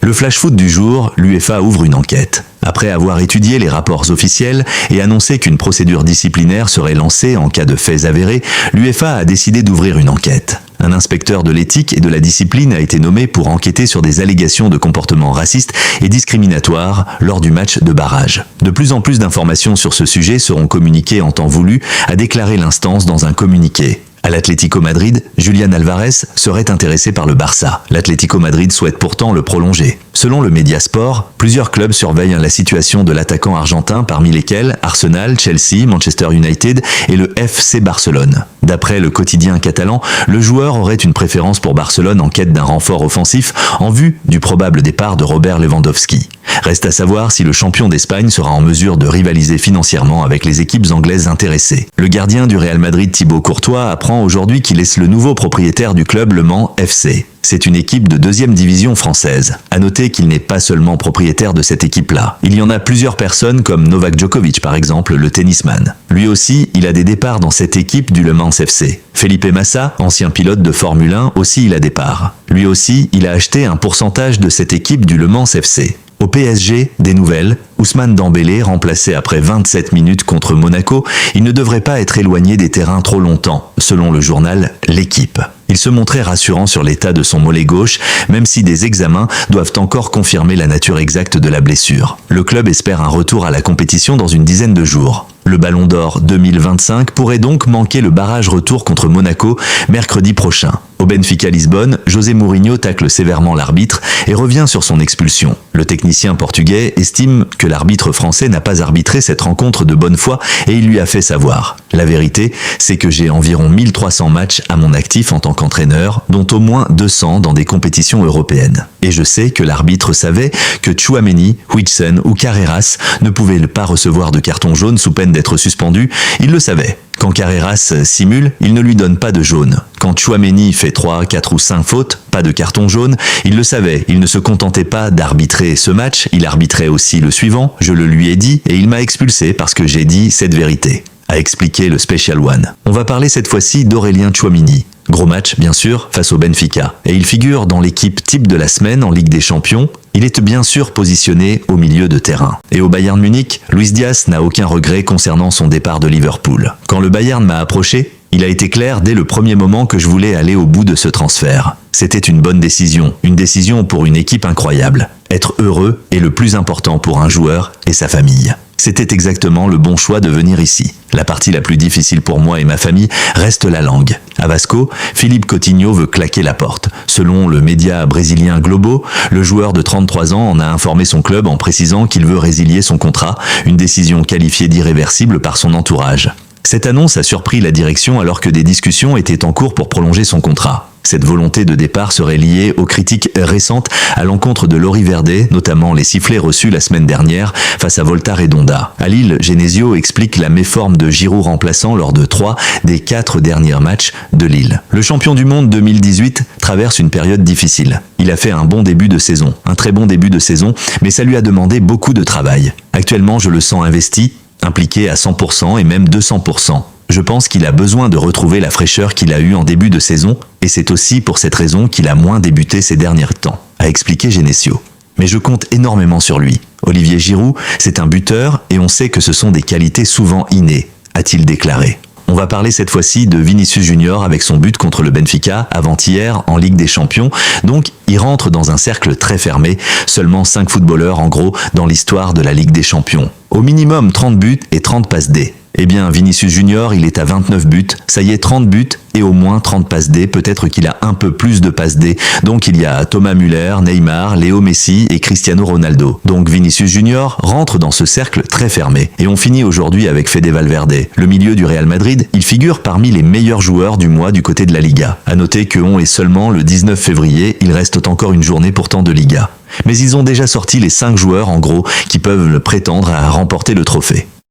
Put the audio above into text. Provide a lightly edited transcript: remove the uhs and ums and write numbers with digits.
Le flash foot du jour, l'UEFA ouvre une enquête. Après avoir étudié les rapports officiels et annoncé qu'une procédure disciplinaire serait lancée en cas de faits avérés, l'UEFA a décidé d'ouvrir une enquête. Un inspecteur de l'éthique et de la discipline a été nommé pour enquêter sur des allégations de comportements racistes et discriminatoires lors du match de barrage. De plus en plus d'informations sur ce sujet seront communiquées en temps voulu, a déclaré l'instance dans un communiqué. À l'Atlético Madrid, Julián Alvarez serait intéressé par le Barça. L'Atlético Madrid souhaite pourtant le prolonger. Selon le Mediasport, plusieurs clubs surveillent la situation de l'attaquant argentin, parmi lesquels Arsenal, Chelsea, Manchester United et le FC Barcelone. D'après le quotidien catalan, le joueur aurait une préférence pour Barcelone en quête d'un renfort offensif en vue du probable départ de Robert Lewandowski. Reste à savoir si le champion d'Espagne sera en mesure de rivaliser financièrement avec les équipes anglaises intéressées. Le gardien du Real Madrid Thibaut Courtois apprend aujourd'hui qu'il est le nouveau propriétaire du club Le Mans FC. C'est une équipe de 2e division française. À noter qu'il n'est pas seulement propriétaire de cette équipe-là. Il y en a plusieurs personnes comme Novak Djokovic par exemple, le tennisman. Lui aussi, il a des départs dans cette équipe du Le Mans FC. Felipe Massa, ancien pilote de Formule 1, aussi il a des parts. Lui aussi, il a acheté un pourcentage de cette équipe du Le Mans FC. Au PSG, des nouvelles. Ousmane Dembélé, remplacé après 27 minutes contre Monaco, il ne devrait pas être éloigné des terrains trop longtemps, selon le journal L'Équipe. Il se montrait rassurant sur l'état de son mollet gauche, même si des examens doivent encore confirmer la nature exacte de la blessure. Le club espère un retour à la compétition dans une dizaine de jours. Le Ballon d'Or 2025 pourrait donc manquer le barrage retour contre Monaco mercredi prochain. Au Benfica Lisbonne, José Mourinho tacle sévèrement l'arbitre et revient sur son expulsion. Le technicien portugais estime que l'arbitre français n'a pas arbitré cette rencontre de bonne foi et il lui a fait savoir. La vérité, c'est que j'ai environ 1300 matchs à mon actif en tant qu'entraîneur, dont au moins 200 dans des compétitions européennes. Et je sais que l'arbitre savait que Tchouaméni, Huijsen ou Carreras ne pouvaient pas recevoir de carton jaune sous peine d'être suspendus, il le savait. Quand Carreras simule, il ne lui donne pas de jaune. Quand Tchouaméni fait 3, 4 ou 5 fautes, pas de carton jaune, il le savait. Il ne se contentait pas d'arbitrer ce match, il arbitrait aussi le suivant, je le lui ai dit, et il m'a expulsé parce que j'ai dit cette vérité, a expliqué le Special One. On va parler cette fois-ci d'Aurélien Tchouaméni. Gros match, bien sûr, face au Benfica. Et il figure dans l'équipe type de la semaine en Ligue des Champions. Il est bien sûr positionné au milieu de terrain. Et au Bayern Munich, Luis Diaz n'a aucun regret concernant son départ de Liverpool. Quand le Bayern m'a approché, il a été clair dès le premier moment que je voulais aller au bout de ce transfert. C'était une bonne décision, une décision pour une équipe incroyable. Être heureux est le plus important pour un joueur et sa famille. C'était exactement le bon choix de venir ici. La partie la plus difficile pour moi et ma famille reste la langue. À Vasco, Philippe Coutinho veut claquer la porte. Selon le média brésilien Globo, le joueur de 33 ans en a informé son club en précisant qu'il veut résilier son contrat, une décision qualifiée d'irréversible par son entourage. Cette annonce a surpris la direction alors que des discussions étaient en cours pour prolonger son contrat. Cette volonté de départ serait liée aux critiques récentes à l'encontre de Lori Verde, notamment les sifflets reçus la semaine dernière face à Volta Redonda. À Lille, Genesio explique la méforme de Giroud remplaçant lors de 3 des 4 derniers matchs de Lille. Le champion du monde 2018 traverse une période difficile. Il a fait un bon début de saison, un très bon début de saison, mais ça lui a demandé beaucoup de travail. Actuellement, je le sens investi, impliqué à 100% et même 200%. Je pense qu'il a besoin de retrouver la fraîcheur qu'il a eue en début de saison, et c'est aussi pour cette raison qu'il a moins débuté ces derniers temps, a expliqué Genesio. Mais je compte énormément sur lui. Olivier Giroud, c'est un buteur, et on sait que ce sont des qualités souvent innées, a-t-il déclaré. On va parler cette fois-ci de Vinicius Junior avec son but contre le Benfica avant-hier en Ligue des Champions. Donc, il rentre dans un cercle très fermé, seulement 5 footballeurs en gros dans l'histoire de la Ligue des Champions. Au minimum 30 buts et 30 passes D. Eh bien, Vinicius Junior, il est à 29 buts, ça y est 30 buts et au moins 30 passes D, peut-être qu'il a un peu plus de passes D. Donc il y a Thomas Müller, Neymar, Léo Messi et Cristiano Ronaldo. Donc Vinicius Junior rentre dans ce cercle très fermé. Et on finit aujourd'hui avec Fede Valverde. Le milieu du Real Madrid, il figure parmi les meilleurs joueurs du mois du côté de la Liga. À noter qu'on est seulement le 19 février, il reste encore une journée pourtant de Liga. Mais ils ont déjà sorti les 5 joueurs en gros qui peuvent prétendre à remporter le trophée.